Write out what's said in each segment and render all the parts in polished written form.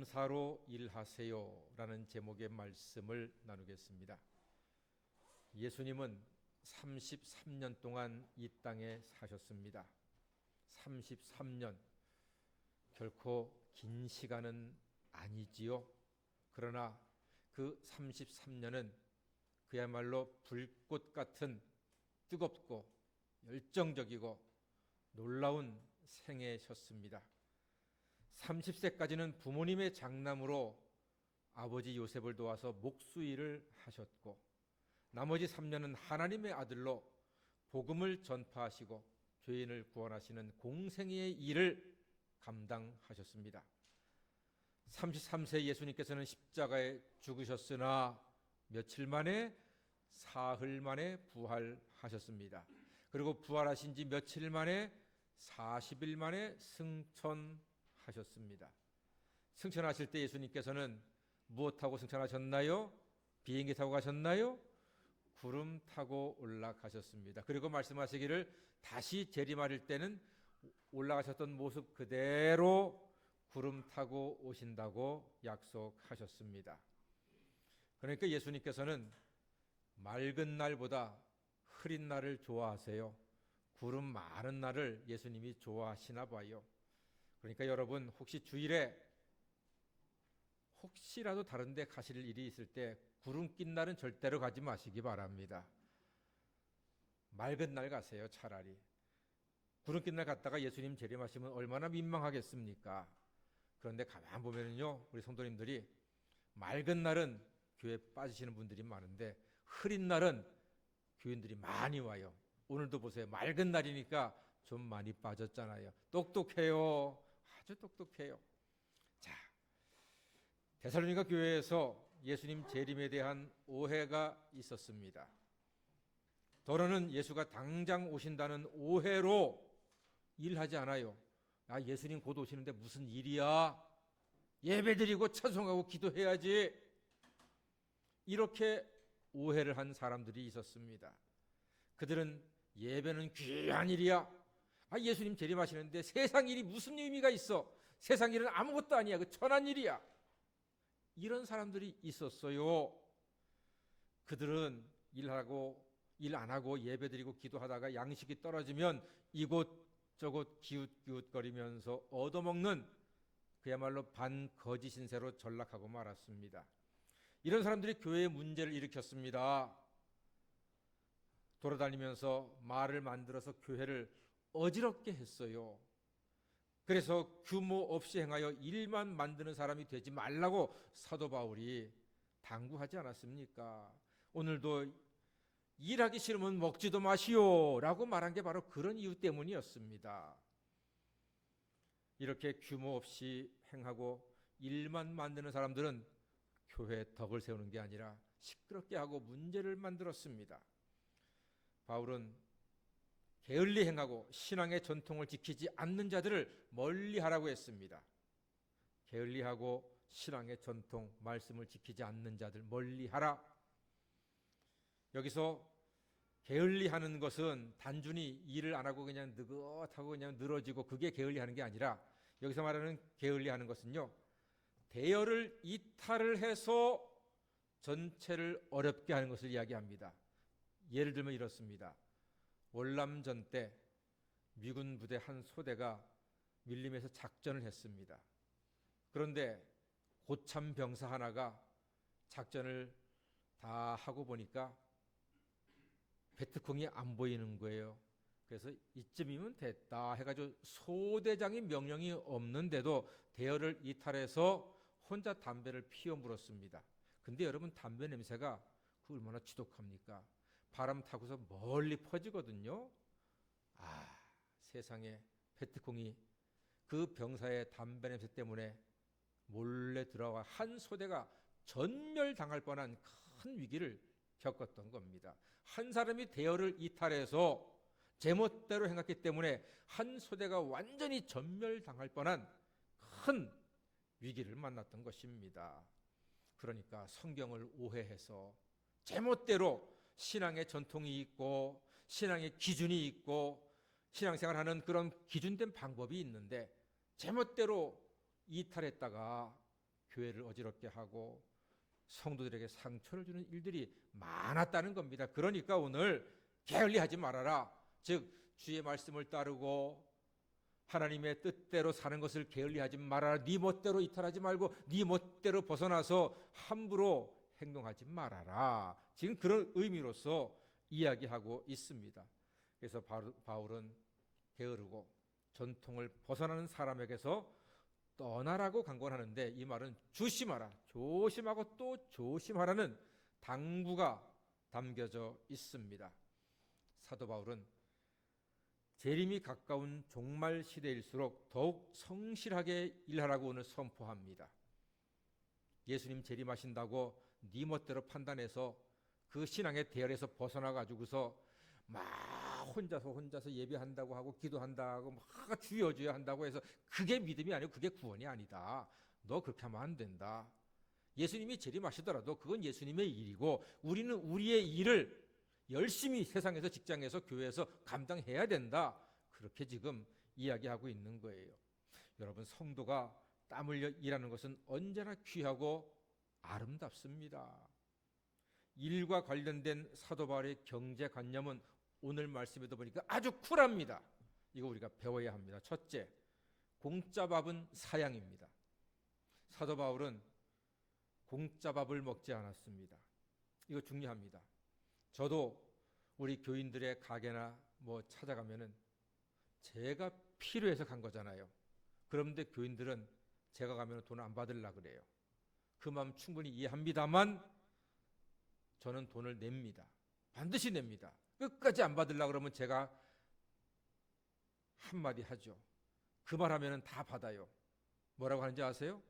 감사로 일하세요 라는 제목의 말씀을 나누겠습니다. 예수님은 33년 동안 이 땅에 사셨습니다. 33년, 결코 긴 시간은 아니지요. 그러나 그 33년은 그야말로 불꽃 같은 뜨겁고 열정적이고 놀라운 생애셨습니다. 30세까지는 부모님의 장남으로 아버지 요셉을 도와서 목수일을 하셨고, 나머지 3년은 하나님의 아들로 복음을 전파하시고 죄인을 구원하시는 공생애의 일을 감당하셨습니다. 33세 예수님께서는 십자가에 죽으셨으나 며칠 만에, 사흘 만에 부활하셨습니다. 그리고 부활하신 지 며칠 만에, 40일 만에 승천하셨습니다. 승천하실 때 예수님께서는 무엇 타고 승천하셨나요? 비행기 타고 가셨나요? 구름 타고 올라가셨습니다. 그리고 말씀하시기를 다시 재림하실 때는 올라가셨던 모습 그대로 구름 타고 오신다고 약속하셨습니다. 그러니까 예수님께서는 맑은 날보다 흐린 날을 좋아하세요. 구름 많은 날을 예수님이 좋아하시나 봐요. 그러니까 여러분, 혹시 주일에 혹시라도 다른 데 가실 일이 있을 때 구름 낀 날은 절대로 가지 마시기 바랍니다. 맑은 날 가세요. 차라리. 구름 낀 날 갔다가 예수님 재림하시면 얼마나 민망하겠습니까? 그런데 가만 보면요, 우리 성도님들이 맑은 날은 교회 빠지시는 분들이 많은데 흐린 날은 교인들이 많이 와요. 오늘도 보세요. 맑은 날이니까 좀 많이 빠졌잖아요. 똑똑해요. 아주 똑똑해요. 자, 데살로니가 교회에서 예수님 재림에 대한 오해가 있었습니다. 더러는 예수가 당장 오신다는 오해로 일하지 않아요. 아, 예수님 곧 오시는데 무슨 일이야? 예배드리고 찬송하고 기도해야지. 이렇게 오해를 한 사람들이 있었습니다. 그들은 예배는 귀한 일이야. 아, 예수님 재림하시는데 세상 일이 무슨 의미가 있어? 세상 일은 아무것도 아니야. 그 천한 일이야. 이런 사람들이 있었어요. 그들은 일 안 하고 예배드리고 기도하다가 양식이 떨어지면 이곳저곳 기웃기웃거리면서 얻어먹는 그야말로 반거짓 신세로 전락하고 말았습니다. 이런 사람들이 교회에 문제를 일으켰습니다. 돌아다니면서 말을 만들어서 교회를 어지럽게 했어요. 그래서 규모 없이 행하여 일만 만드는 사람이 되지 말라고 사도 바울이 당부하지 않았습니까? 오늘도 일하기 싫으면 먹지도 마시오 라고 말한 게 바로 그런 이유 때문이었습니다. 이렇게 규모 없이 행하고 일만 만드는 사람들은 교회에 덕을 세우는 게 아니라 시끄럽게 하고 문제를 만들었습니다. 바울은 게을리 행하고 신앙의 전통을 지키지 않는 자들을 멀리하라고 했습니다. 게을리하고 신앙의 전통, 말씀을 지키지 않는 자들 멀리하라. 여기서 게을리하는 것은 단순히 일을 안 하고 그냥 느긋하고 그냥 늘어지고 그게 게을리하는 게 아니라, 여기서 말하는 게을리하는 것은요, 대열을 이탈을 해서 전체를 어렵게 하는 것을 이야기합니다. 예를 들면 이렇습니다. 월남전 때 미군 부대 한 소대가 밀림에서 작전을 했습니다. 그런데 고참 병사 하나가 작전을 다 하고 보니까 베트콩이 안 보이는 거예요. 그래서 이쯤이면 됐다 해가지고 소대장이 명령이 없는데도 대열을 이탈해서 혼자 담배를 피워 물었습니다. 근데 여러분, 담배 냄새가 그 얼마나 지독합니까? 바람 타고서 멀리 퍼지거든요. 아, 세상에 베트콩이 그 병사의 담배 냄새 때문에 몰래 들어와 한 소대가 전멸당할 뻔한 큰 위기를 겪었던 겁니다. 한 사람이 대열을 이탈해서 제멋대로 행했기 때문에 한 소대가 완전히 전멸당할 뻔한 큰 위기를 만났던 것입니다. 그러니까 성경을 오해해서 제멋대로 신앙의 전통이 있고 신앙의 기준이 있고 신앙생활하는 그런 기준된 방법이 있는데 제멋대로 이탈했다가 교회를 어지럽게 하고 성도들에게 상처를 주는 일들이 많았다는 겁니다. 그러니까 오늘 게을리하지 말아라. 즉 주의 말씀을 따르고 하나님의 뜻대로 사는 것을 게을리하지 말아라. 네 멋대로 이탈하지 말고 네 멋대로 벗어나서 함부로 행동하지 말아라. 지금 그런 의미로서 이야기하고 있습니다. 그래서 바울은 게으르고 전통을 벗어나는 사람에게서 떠나라고 강권하는데, 이 말은 조심하라, 조심하고 또 조심하라는 당부가 담겨져 있습니다. 사도 바울은 재림이 가까운 종말 시대일수록 더욱 성실하게 일하라고 오늘 선포합니다. 예수님 재림하신다고 네 멋대로 판단해서 그 신앙의 대열에서 벗어나 가지고서 막 혼자서 예배한다고 하고 기도한다고 막 주여 한다고 해서 그게 믿음이 아니고 그게 구원이 아니다. 너 그렇게 하면 안 된다. 예수님이 재림하시더라도 그건 예수님의 일이고 우리는 우리의 일을 열심히 세상에서, 직장에서, 교회에서 감당해야 된다. 그렇게 지금 이야기하고 있는 거예요. 여러분, 성도가 땀 흘려 일하는 것은 언제나 귀하고 아름답습니다. 일과 관련된 사도 바울의 경제관념은 오늘 말씀에도 보니까 아주 쿨합니다. 이거 우리가 배워야 합니다. 첫째, 공짜 밥은 사양입니다. 사도 바울은 공짜 밥을 먹지 않았습니다. 이거 중요합니다. 저도 우리 교인들의 가게나 뭐 찾아가면은 제가 필요해서 간 거잖아요. 그런데 교인들은 제가 가면 돈 안 받으려고 그래요. 그 마음 충분히 이해합니다만 저는 돈을 냅니다. 반드시 냅니다. 끝까지 안 받으려고 그러면 제가 한마디 하죠. 그 말 하면은 다 받아요. 뭐라고 하는지 아세요?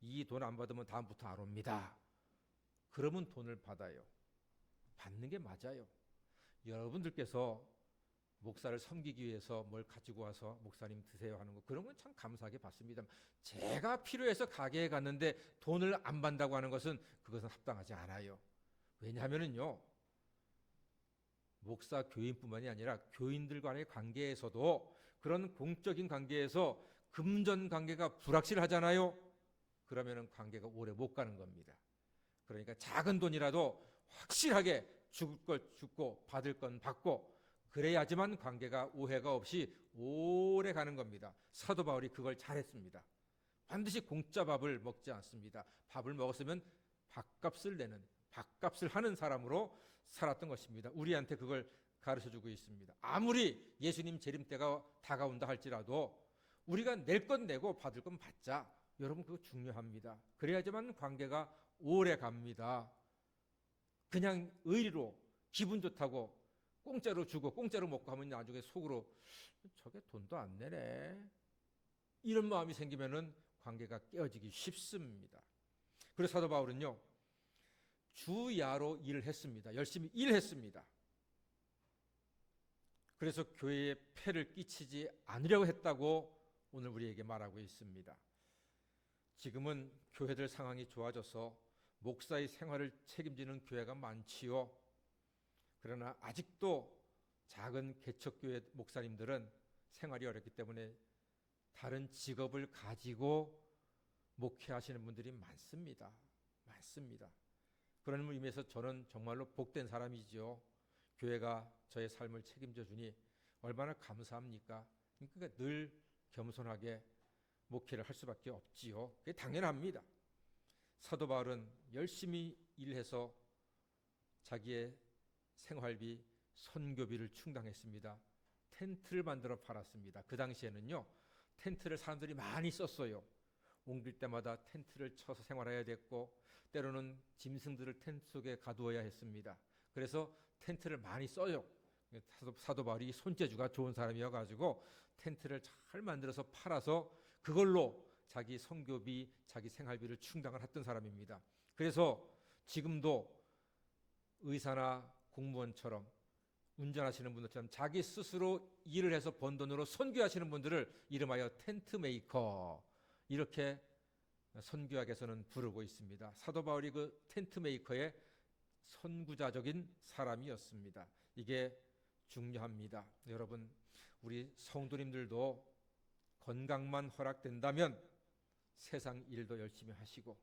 이 돈 안 받으면 다음부터 안 옵니다. 그러면 돈을 받아요. 받는 게 맞아요. 여러분들께서 목사를 섬기기 위해서 뭘 가지고 와서 목사님 드세요 하는 거, 그런 건 참 감사하게 받습니다. 제가 필요해서 가게에 갔는데 돈을 안 받는다고 하는 것은 그것은 합당하지 않아요. 왜냐하면은요, 목사 교인뿐만이 아니라 교인들 간의 관계에서도 그런 공적인 관계에서 금전 관계가 불확실하잖아요. 그러면은 관계가 오래 못 가는 겁니다. 그러니까 작은 돈이라도 확실하게 죽을 걸 죽고 받을 건 받고 그래야지만 관계가 오해가 없이 오래 가는 겁니다. 사도 바울이 그걸 잘했습니다. 반드시 공짜 밥을 먹지 않습니다. 밥을 먹었으면 밥값을 내는, 밥값을 하는 사람으로 살았던 것입니다. 우리한테 그걸 가르쳐주고 있습니다. 아무리 예수님 재림 때가 다가온다 할지라도 우리가 낼 건 내고 받을 건 받자. 여러분, 그거 중요합니다. 그래야지만 관계가 오래 갑니다. 그냥 의리로 기분 좋다고 공짜로 주고 공짜로 먹고 하면 나중에 속으로 저게 돈도 안 내네, 이런 마음이 생기면은 관계가 깨어지기 쉽습니다. 그래서 사도 바울은요, 주야로 일을 했습니다. 열심히 일했습니다. 그래서 교회에 폐를 끼치지 않으려고 했다고 오늘 우리에게 말하고 있습니다. 지금은 교회들 상황이 좋아져서 목사의 생활을 책임지는 교회가 많지요. 그러나 아직도 작은 개척교회 목사님들은 생활이 어렵기 때문에 다른 직업을 가지고 목회하시는 분들이 많습니다. 그런 의미에서 저는 정말로 복된 사람이죠. 교회가 저의 삶을 책임져 주니 얼마나 감사합니까? 그러니까 늘 겸손하게 목회를 할 수밖에 없지요. 그게 당연합니다. 사도 바울은 열심히 일해서 자기의 생활비, 선교비를 충당했습니다. 텐트를 만들어 팔았습니다. 그 당시에는요, 텐트를 사람들이 많이 썼어요. 옮길 때마다 텐트를 쳐서 생활해야 됐고 때로는 짐승들을 텐트 속에 가두어야 했습니다. 그래서 텐트를 많이 써요. 사도 바울이 손재주가 좋은 사람이어가지고 텐트를 잘 만들어서 팔아서 그걸로 자기 선교비, 자기 생활비를 충당을 했던 사람입니다. 그래서 지금도 의사나 공무원처럼 운전하시는 분들처럼 자기 스스로 일을 해서 번 돈으로 선교하시는 분들을 이름하여 텐트 메이커, 이렇게 선교학에서는 부르고 있습니다. 사도 바울이 그 텐트 메이커의 선구자적인 사람이었습니다. 이게 중요합니다. 여러분, 우리 성도님들도 건강만 허락된다면 세상 일도 열심히 하시고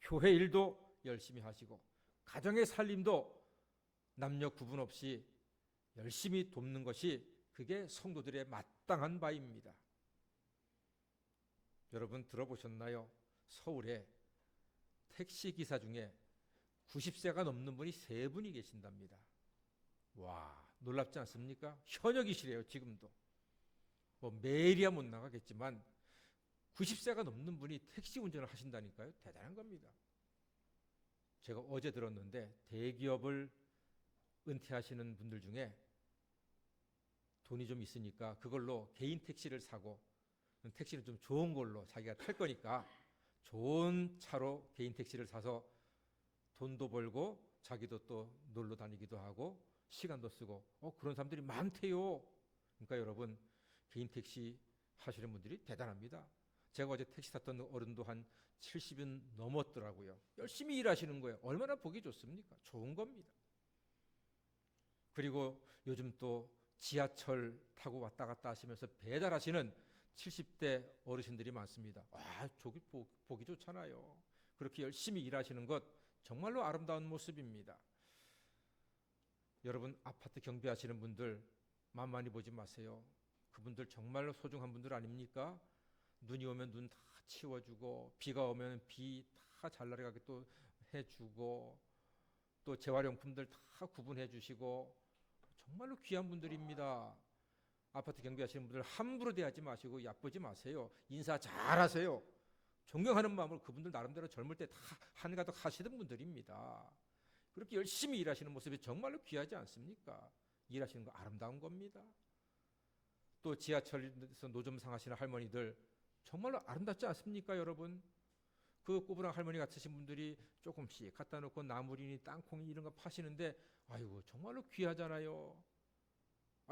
교회 일도 열심히 하시고 가정의 살림도 남녀 구분 없이 열심히 돕는 것이 그게 성도들의 마땅한 바입니다. 여러분 들어보셨나요? 서울에 택시기사 중에 90세가 넘는 분이 3분이 계신답니다. 와, 놀랍지 않습니까? 현역이시래요, 지금도. 뭐 매일이야 못 나가겠지만 90세가 넘는 분이 택시 운전을 하신다니까요. 대단한 겁니다. 제가 어제 들었는데 대기업을 은퇴하시는 분들 중에 돈이 좀 있으니까 그걸로 개인 택시를 사고, 택시는 좀 좋은 걸로 자기가 탈 거니까 좋은 차로 개인 택시를 사서 돈도 벌고 자기도 또 놀러 다니기도 하고 시간도 쓰고 그런 사람들이 많대요. 그러니까 여러분 개인 택시 하시는 분들이 대단합니다. 제가 어제 택시 탔던 어른도 한 70은 넘었더라고요. 열심히 일하시는 거예요. 얼마나 보기 좋습니까? 좋은 겁니다. 그리고 요즘 또 지하철 타고 왔다 갔다 하시면서 배달하시는 70대 어르신들이 많습니다. 저기 보기 좋잖아요. 그렇게 열심히 일하시는 것 정말로 아름다운 모습입니다. 여러분 아파트 경비하시는 분들 만만히 보지 마세요. 그분들 정말로 소중한 분들 아닙니까? 눈이 오면 눈 다 치워주고 비가 오면 비 다 잘나가게 또 해주고 또 재활용품들 다 구분해 주시고 정말로 귀한 분들입니다. 아파트 경비하시는 분들 함부로 대하지 마시고 얕보지 마세요. 인사 잘하세요. 존경하는 마음으로 그분들 나름대로 젊을 때 다 한가득 하시던 분들입니다. 그렇게 열심히 일하시는 모습이 정말로 귀하지 않습니까? 일하시는 거 아름다운 겁니다. 또 지하철에서 노점 상하시는 할머니들 정말로 아름답지 않습니까, 여러분? 그 꼬부랑 할머니 같으신 분들이 조금씩 갖다 놓고 나물이니 땅콩이 이런 거 파시는데 아이고 정말로 귀하잖아요.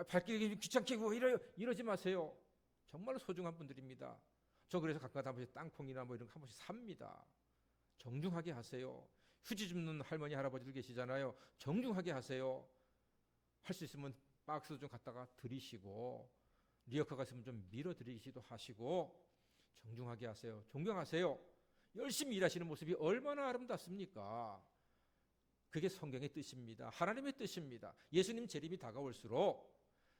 발길이 귀찮게 이러지 마세요. 정말로 소중한 분들입니다. 저 그래서 가끔 한 번씩 땅콩이나 뭐 이런 거 한 번씩 삽니다. 정중하게 하세요. 휴지 줍는 할머니 할아버지들 계시잖아요. 정중하게 하세요. 할 수 있으면 박스도 좀 갖다가 드리시고 리어커가 있으면 좀 밀어드리기도 하시고 정중하게 하세요. 존경하세요. 열심히 일하시는 모습이 얼마나 아름답습니까? 그게 성경의 뜻입니다. 하나님의 뜻입니다. 예수님 재림이 다가올수록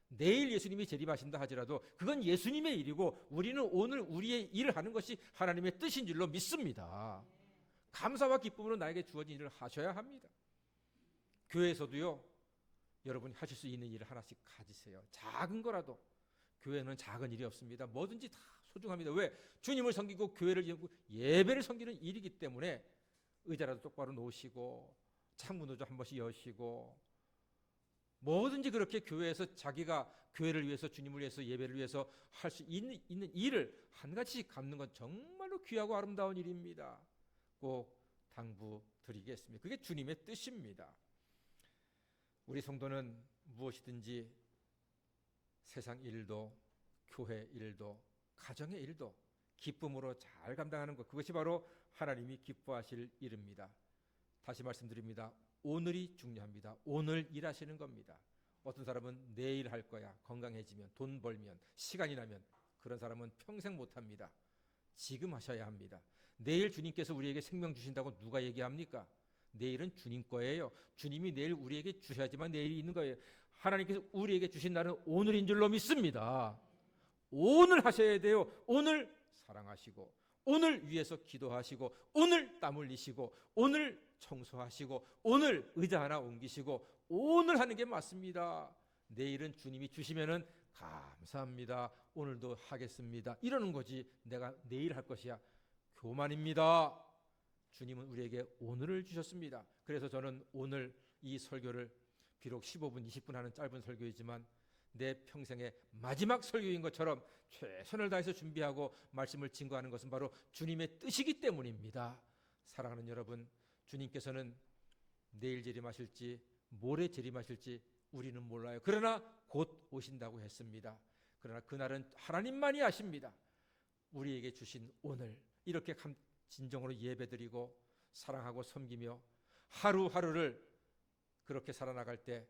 내일 예수님이 재림하신다 하더라도 그건 예수님의 일이고 우리는 오늘 우리의 일을 하는 것이 하나님의 뜻인 줄로 믿습니다. 감사와 기쁨으로 나에게 주어진 일을 하셔야 합니다. 교회에서도요, 여러분이 하실 수 있는 일을 하나씩 가지세요. 작은 거라도. 교회는 작은 일이 없습니다. 뭐든지 다 소중합니다. 왜? 주님을 섬기고 교회를 예배를 섬기는 일이기 때문에 의자라도 똑바로 놓으시고 창문도 좀 한 번씩 여시고 뭐든지 그렇게 교회에서 자기가 교회를 위해서 주님을 위해서 예배를 위해서 할 수 있는 일을 한 가지씩 갚는 건 정말로 귀하고 아름다운 일입니다. 꼭 당부드리겠습니다. 그게 주님의 뜻입니다. 우리 성도는 무엇이든지 세상 일도 교회 일도 가정의 일도 기쁨으로 잘 감당하는 것, 그것이 바로 하나님이 기뻐하실 일입니다. 다시 말씀드립니다. 오늘이 중요합니다. 오늘 일하시는 겁니다. 어떤 사람은 내일 할 거야. 건강해지면, 돈 벌면, 시간이 나면. 그런 사람은 평생 못합니다. 지금 하셔야 합니다. 내일 주님께서 우리에게 생명 주신다고 누가 얘기합니까? 내일은 주님 거예요. 주님이 내일 우리에게 주셔야지만 내일이 있는 거예요. 하나님께서 우리에게 주신 날은 오늘인 줄로 믿습니다. 오늘 하셔야 돼요. 오늘 사랑하시고 오늘 위해서 기도하시고 오늘 땀 흘리시고 오늘 청소하시고 오늘 의자 하나 옮기시고 오늘 하는 게 맞습니다. 내일은 주님이 주시면은 감사합니다. 오늘도 하겠습니다. 이러는 거지 내가 내일 할 것이야. 교만입니다. 주님은 우리에게 오늘을 주셨습니다. 그래서 저는 오늘 이 설교를 비록 15분, 20분 하는 짧은 설교이지만 내 평생의 마지막 설교인 것처럼 최선을 다해서 준비하고 말씀을 증거하는 것은 바로 주님의 뜻이기 때문입니다. 사랑하는 여러분, 주님께서는 내일 재림하실지 모레 재림하실지 우리는 몰라요. 그러나 곧 오신다고 했습니다. 그러나 그날은 하나님만이 아십니다. 우리에게 주신 오늘 이렇게 진정으로 예배드리고 사랑하고 섬기며 하루하루를 그렇게 살아나갈 때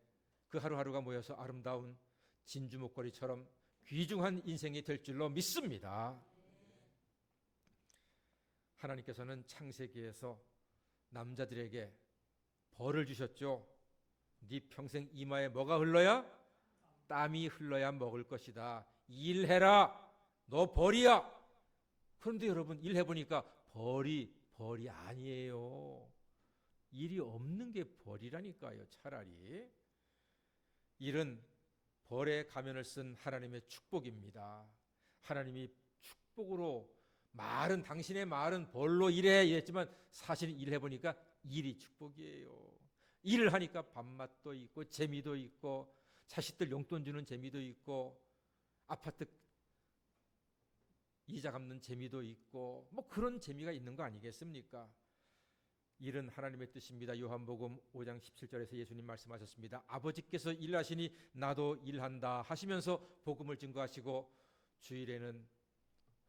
그 하루하루가 모여서 아름다운 진주 목걸이처럼 귀중한 인생이 될 줄로 믿습니다. 하나님께서는 창세기에서 남자들에게 벌을 주셨죠. 네 평생 이마에 뭐가 흘러야? 땀이 흘러야 먹을 것이다. 일해라. 너 벌이야. 그런데 여러분 일해보니까 벌이 아니에요. 일이 없는 게 벌이라니까요. 차라리 일은 벌의 가면을 쓴 하나님의 축복입니다. 하나님이 축복으로 말은 당신의 말은 벌로 일해 이랬지만 사실 일해보니까 일이 축복이에요. 일을 하니까 밥맛도 있고 재미도 있고 자식들 용돈 주는 재미도 있고 아파트 이자 갚는 재미도 있고 뭐 그런 재미가 있는 거 아니겠습니까? 일은 하나님의 뜻입니다. 요한복음 5장 17절에서 예수님 말씀하셨습니다. 아버지께서 일하시니 나도 일한다 하시면서 복음을 증거하시고 주일에는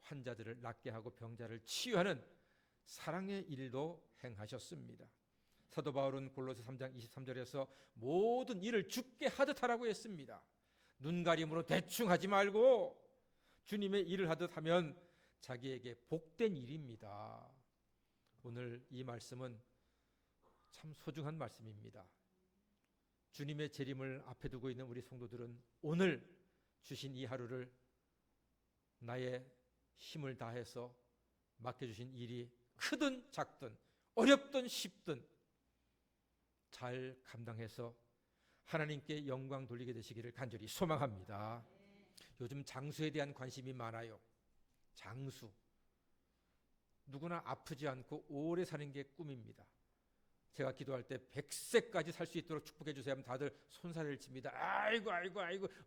환자들을 낫게 하고 병자를 치유하는 사랑의 일도 행하셨습니다. 사도 바울은 골로새 3장 23절에서 모든 일을 주께 하듯 하라고 했습니다. 눈가림으로 대충 하지 말고 주님의 일을 하듯 하면 자기에게 복된 일입니다. 오늘 이 말씀은 참 소중한 말씀입니다. 주님의 재림을 앞에 두고 있는 우리 성도들은 오늘 주신 이 하루를 나의 힘을 다해서 맡겨주신 일이 크든 작든 어렵든 쉽든 잘 감당해서 하나님께 영광 돌리게 되시기를 간절히 소망합니다. 요즘 장수에 대한 관심이 많아요. 장수. 누구나 아프지 않고 오래 사는 게 꿈입니다. 제가 기도할 때 100세까지 살 수 있도록 축복해 주세요 하면 다들 손사래를 칩니다. 아이고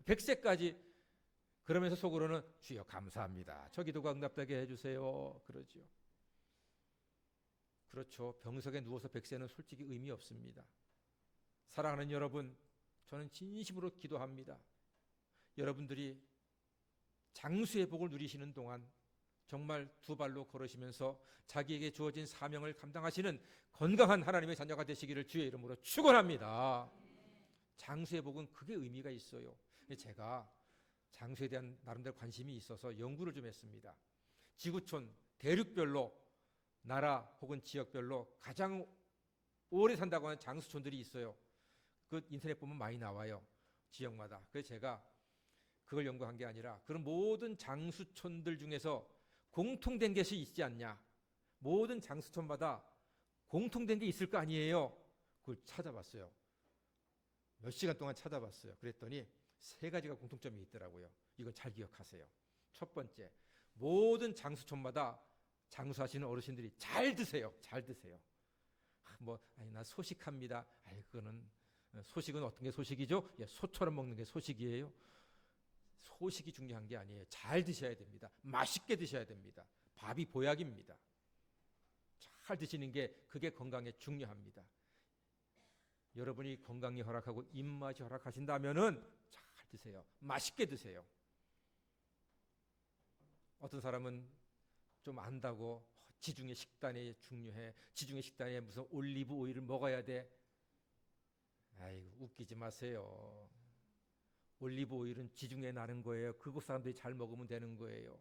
100세까지. 그러면서 속으로는 주여 감사합니다. 저 기도가 응답되게 해주세요. 그러죠. 그렇죠. 병석에 누워서 100세는 솔직히 의미 없습니다. 사랑하는 여러분, 저는 진심으로 기도합니다. 여러분들이 장수의 복을 누리시는 동안 정말 두 발로 걸으시면서 자기에게 주어진 사명을 감당하시는 건강한 하나님의 자녀가 되시기를 주의 이름으로 축원합니다. 장수의 복은 그게 의미가 있어요. 제가 장수에 대한 나름대로 관심이 있어서 연구를 좀 했습니다. 지구촌 대륙별로 나라 혹은 지역별로 가장 오래 산다고 하는 장수촌들이 있어요. 그 인터넷 보면 많이 나와요. 지역마다. 그래서 제가 그걸 연구한 게 아니라 그런 모든 장수촌들 중에서 공통된 것이 있지 않냐. 모든 장수촌마다 공통된 게 있을 거 아니에요. 그걸 찾아봤어요. 몇 시간 동안 찾아봤어요. 그랬더니 3가지가 공통점이 있더라고요. 이건 잘 기억하세요. 첫 번째, 모든 장수촌마다 장수하시는 어르신들이 잘 드세요. 잘 드세요. 나 소식합니다. 그거는 소식은 어떤 게 소식이죠? 소처럼 먹는 게 소식이에요. 소식이 중요한 게 아니에요. 잘 드셔야 됩니다. 맛있게 드셔야 됩니다. 밥이 보약입니다. 잘 드시는 게 그게 건강에 중요합니다. 여러분이 건강이 허락하고 입맛이 허락하신다면은 잘 드세요. 맛있게 드세요. 어떤 사람은 좀 안다고 지중해 식단이 중요해. 지중해 식단에 무슨 올리브 오일을 먹어야 돼. 아이고 웃기지 마세요. 올리브 오일은 지중해 나는 거예요. 그곳 사람들이 잘 먹으면 되는 거예요.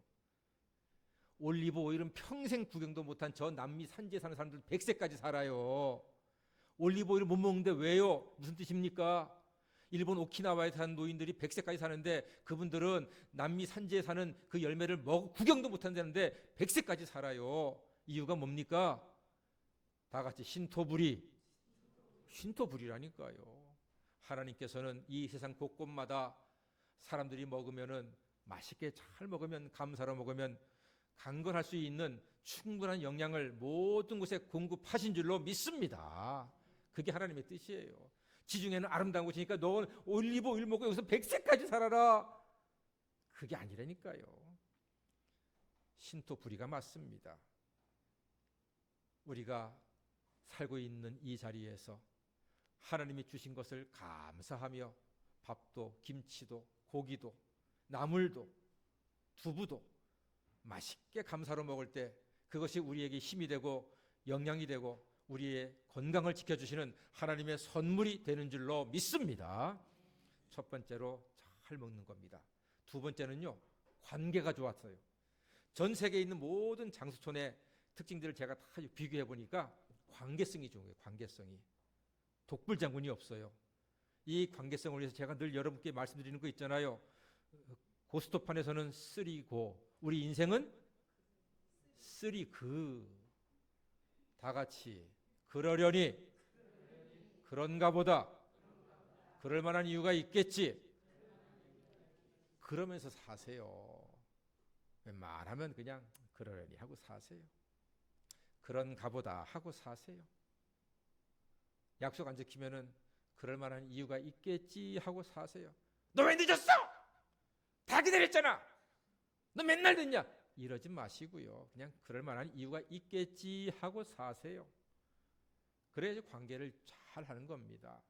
올리브 오일은 평생 구경도 못한 저 남미 산지에 사는 사람들 100세까지 살아요. 올리브 오일을 못 먹는데 왜요? 무슨 뜻입니까? 일본 오키나와에 사는 노인들이 100세까지 사는데 그분들은 남미 산지에 사는 그 열매를 구경도 못한다는데 100세까지 살아요. 이유가 뭡니까? 다 같이 신토불이라니까요. 하나님께서는 이 세상 곳곳마다 사람들이 먹으면은 맛있게 잘 먹으면 감사로 먹으면 강건할 수 있는 충분한 영양을 모든 곳에 공급하신 줄로 믿습니다. 그게 하나님의 뜻이에요. 지중해는 아름다운 곳이니까 너 올리브 오일 먹고 여기서 100세까지 살아라. 그게 아니라니까요. 신토불이가 맞습니다. 우리가 살고 있는 이 자리에서 하나님이 주신 것을 감사하며 밥도 김치도 고기도 나물도 두부도 맛있게 감사로 먹을 때 그것이 우리에게 힘이 되고 영양이 되고 우리의 건강을 지켜주시는 하나님의 선물이 되는 줄로 믿습니다. 첫 번째로 잘 먹는 겁니다. 두 번째는요, 관계가 좋았어요. 전 세계에 있는 모든 장수촌에 특징들을 제가 다 비교해 보니까 관계성이 중요해요. 관계성이. 독불장군이 없어요. 이 관계성을 위해서 제가 늘 여러분께 말씀드리는 거 있잖아요. 고스톱판에서는 쓰리고 우리 인생은 쓰리그. 다 같이 그러려니 그런가 보다. 그럴 만한 이유가 있겠지. 그러면서 사세요. 웬만하면 그냥 그러려니 하고 사세요. 그런가 보다 하고 사세요. 약속 안 지키면은 그럴 만한 이유가 있겠지 하고 사세요. 너 왜 늦었어? 다 기다렸잖아. 너 맨날 늦냐? 이러지 마시고요. 그냥 그럴 만한 이유가 있겠지 하고 사세요. 그래야지 관계를 잘 하는 겁니다.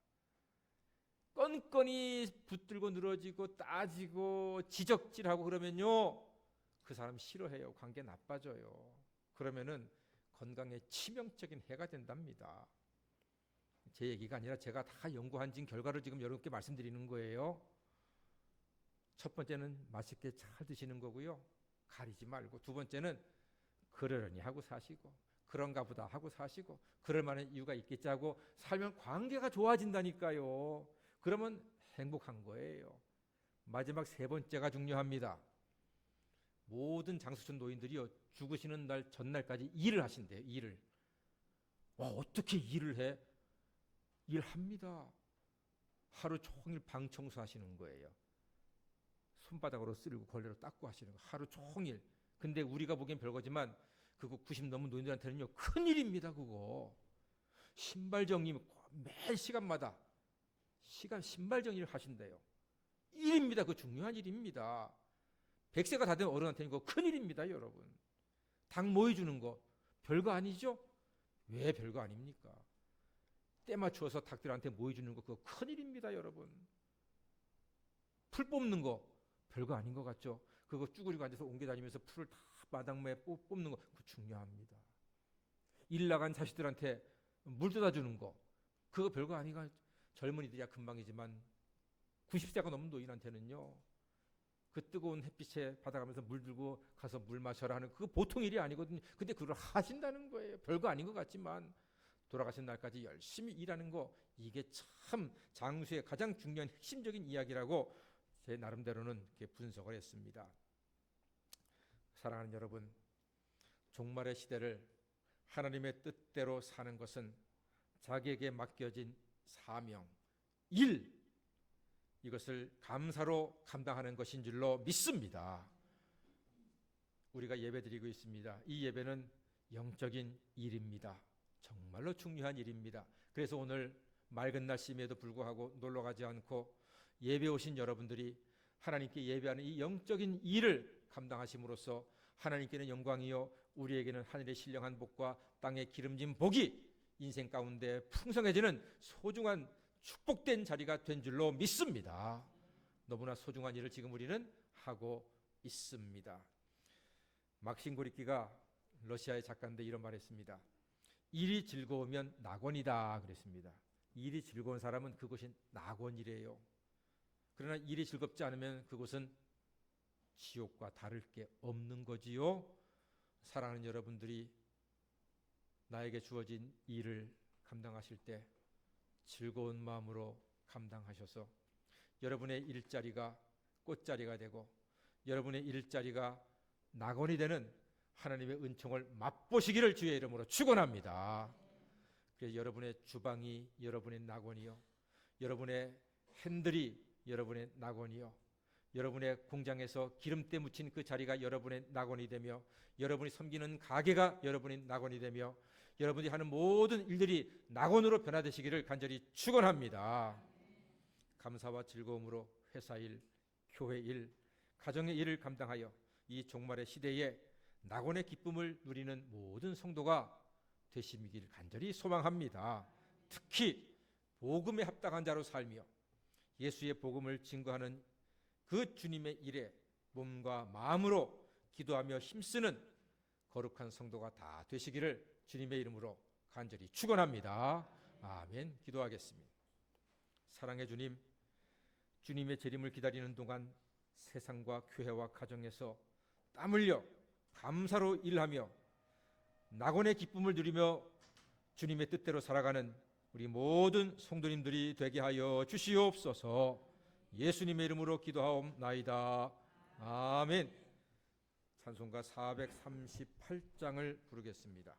건건이 붙들고 늘어지고 따지고 지적질하고 그러면요, 그 사람 싫어해요. 관계 나빠져요. 그러면은 건강에 치명적인 해가 된답니다. 제 얘기가 아니라 제가 다 연구한 결과를 지금 여러분께 말씀드리는 거예요. 첫 번째는 맛있게 잘 드시는 거고요. 가리지 말고. 두 번째는 그러려니 하고 사시고, 그런가 보다 하고 사시고, 그럴 만한 이유가 있겠지 하고 살면 관계가 좋아진다니까요. 그러면 행복한 거예요. 마지막 세 번째가 중요합니다. 모든 장수촌 노인들이요, 죽으시는 날 전날까지 일을 하신대요. 일을. 와, 어떻게 일을 해? 일합니다. 하루 종일 방 청소하시는 거예요. 손바닥으로 쓸고 걸레로 닦고 하시는 거 하루 종일. 근데 우리가 보기엔 별거지만 그거 90 넘은 노인들한테는요 큰일입니다. 그거 신발 정리 매일 시간마다 신발 정리를 하신대요. 일입니다. 그 중요한 일입니다. 100세가 다 된 어른한테는 그거 큰일입니다. 여러분, 당 모여주는 거 별거 아니죠? 왜 별거 아닙니까? 때 맞추어서 닭들한테 모여주는 거 그거 큰일입니다. 여러분, 풀 뽑는 거 별거 아닌 것 같죠? 그거 쭈그리고 앉아서 옮겨다니면서 풀을 다 마당매에 뽑는 거 그거 중요합니다. 일 나간 자식들한테 물 떠다 주는 거 그거 별거 아니가. 젊은이들이야 금방이지만 90세가 넘은 노인한테는요, 그 뜨거운 햇빛에 받아가면서 물 들고 가서 물 마셔라 하는 그거 보통 일이 아니거든요. 근데 그걸 하신다는 거예요. 별거 아닌 것 같지만 돌아가신 날까지 열심히 일하는 거, 이게 참 장수의 가장 중요한 핵심적인 이야기라고 제 나름대로는 이렇게 분석을 했습니다. 사랑하는 여러분, 종말의 시대를 하나님의 뜻대로 사는 것은 자기에게 맡겨진 사명, 일, 이것을 감사로 감당하는 것인 줄로 믿습니다. 우리가 예배드리고 있습니다. 이 예배는 영적인 일입니다. 정말로 중요한 일입니다. 그래서 오늘 맑은 날씨임에도 불구하고 놀러가지 않고 예배 오신 여러분들이 하나님께 예배하는 이 영적인 일을 감당하심으로써 하나님께는 영광이요 우리에게는 하늘의 신령한 복과 땅의 기름진 복이 인생 가운데 풍성해지는 소중한 축복된 자리가 된 줄로 믿습니다. 너무나 소중한 일을 지금 우리는 하고 있습니다. 막심 고리키가 러시아의 작가인데 이런 말 했습니다. 일이 즐거우면 낙원이다 그랬습니다. 일이 즐거운 사람은 그곳이 낙원이래요. 그러나 일이 즐겁지 않으면 그곳은 지옥과 다를 게 없는 거지요. 사랑하는 여러분들이 나에게 주어진 일을 감당하실 때 즐거운 마음으로 감당하셔서 여러분의 일자리가 꽃자리가 되고 여러분의 일자리가 낙원이 되는 하나님의 은총을 맛보시기를 주의 이름으로 축원합니다. 그래서 여러분의 주방이 여러분의 낙원이요, 여러분의 핸들이 여러분의 낙원이요, 여러분의 공장에서 기름때 묻힌 그 자리가 여러분의 낙원이 되며 여러분이 섬기는 가게가 여러분의 낙원이 되며 여러분이 하는 모든 일들이 낙원으로 변화되시기를 간절히 축원합니다. 감사와 즐거움으로 회사 일, 교회 일, 가정의 일을 감당하여 이 종말의 시대에 낙원의 기쁨을 누리는 모든 성도가 되시길 간절히 소망합니다. 특히 복음에 합당한 자로 살며 예수의 복음을 증거하는 그 주님의 일에 몸과 마음으로 기도하며 힘쓰는 거룩한 성도가 다 되시기를 주님의 이름으로 간절히 축원합니다. 아멘. 기도하겠습니다. 사랑의 주님, 주님의 재림을 기다리는 동안 세상과 교회와 가정에서 땀 흘려 감사로 일하며 낙원의 기쁨을 누리며 주님의 뜻대로 살아가는 우리 모든 성도님들이 되게 하여 주시옵소서. 예수님의 이름으로 기도하옵나이다. 아멘. 찬송가 438장을 부르겠습니다.